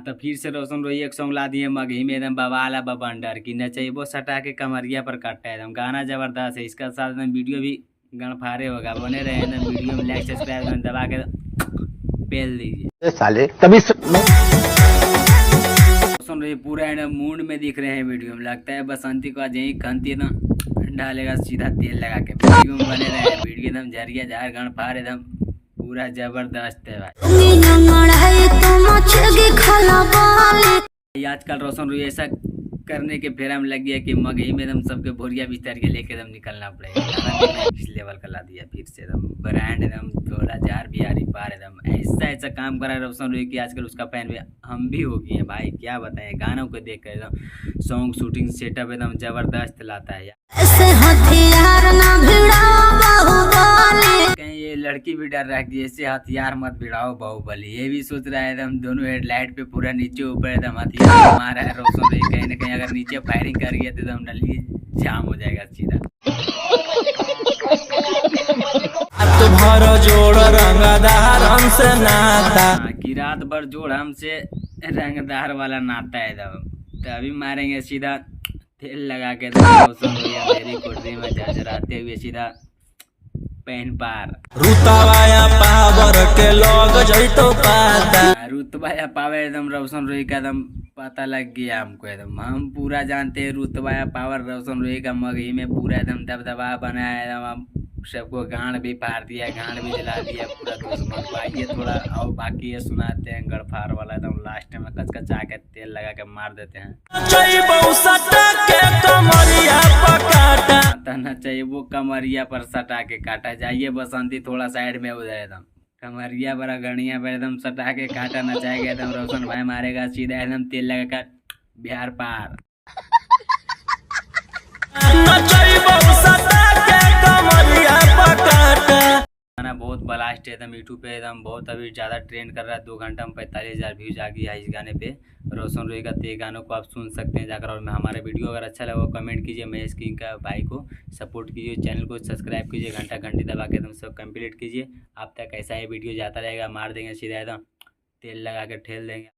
तो फिर से रोशन रोही एक सॉन्ग ला दिए मगही में एकदम बवाला बबंडर की नचैबो सटा के कमरिया पर कट्टा एकदम गाना जबरदस्त है। इसका साथ एकदम वीडियो भी गणफारे होगा, बने रहे एकदम वीडियो में लाइक सब्सक्राइब दबा के पेल दीजिए साले तभी रोशन रोही पूरा एकदम मूड में दिख रहे हैं वीडियो में। लगता है बसंती को आज यही खंती ना डालेगा सीधा तेल लगा के। वीडियो में बने रहे, वीडियो एकदम झरिया झार गणफार एकदम पूरा जबरदस्त है भाई। आजकल रोशन रोही ऐसा करने के फेरा में लग गया कि मगही में एकदम सबके बोरिया बिस्तर के लेके एकदम निकलना पड़ेगा। इस लेवल का ला दिया फिर से एकदम ब्रांड एकदम 2000 बिहारी पार एकदम ऐसा काम करा रोशन रोही कि आजकल उसका फैन भी हम भी हो गए हैं भाई। क्या बताएं, गानों को देख कर एकदम सॉन्ग शूटिंग सेटअप एकदम जबरदस्त लाता है यार। कहीं ये लड़की भी डर रहा है ऐसे हथियार मत भिड़ाओ बाहुबली। ये भी सोच रहा है एकदम दोनों हेडलाइट पे पूरा नीचे ऊपर एकदम हथियार मारा है रोशन रोही। कहीं ना कहीं अगर नीचे फायरिंग कर गया तो एकदम नली जाम हो जाएगा सीधा। तुम्हारा जोड़ रंगदार हमसे नाता कि रात भर जोड़ हमसे रंगदार वाला नाता है एकदम। तो अभी मारेंगे सीधा तेल लगा के रोशन रोही मेरी कोठरी में झरझराते हुए सीधा पहन पार। रुतवाया पावर के लोग जइतो पाता रुतबाया पावर एकदम रोशन रोही का एकदम पता लग गया हमको एकदम। हम पूरा जानते हैं रुतबाया पावर रोशन रोही का मगही में पूरा एकदम दबदबा बनाया एकदम। सबको गांड भी फाड़ दिया, गांड भी जला दिया पूरा दुश्मन को। आइए थोड़ा और बाकी ये सुनाते हैं गड़फार वाला एकदम लास्ट में कचकचा के तेल लगा के मार देते हैं। ना चाहिए वो कमरिया पर सटा के काटा। जाइए बसंती थोड़ा साइड में उधर एकदम कमरिया पर गणिया पर एकदम सटा के काटा नचाएगा एकदम। रोशन भाई मारेगा सीधा एकदम तेल लगा कर बिहार पार। गाना बहुत ब्लास्ट है एकदम यूट्यूब पे एकदम बहुत अभी ज़्यादा ट्रेंड कर रहा है। 2 घंटा में 45,000 व्यूज आ गया है इस गाने पे रोशन रोही का। तो ये गानों को आप सुन सकते हैं जाकर। और हमारा वीडियो अगर अच्छा लगा कमेंट कीजिए, महेश किंग का भाई को सपोर्ट कीजिए, चैनल को सब्सक्राइब कीजिए, घंटी दबा के एकदम सब कंप्लीट कीजिए। आप तक ऐसा ही वीडियो जाता रहेगा, मार देंगे सीधा एकदम तेल लगा के ठेल देंगे।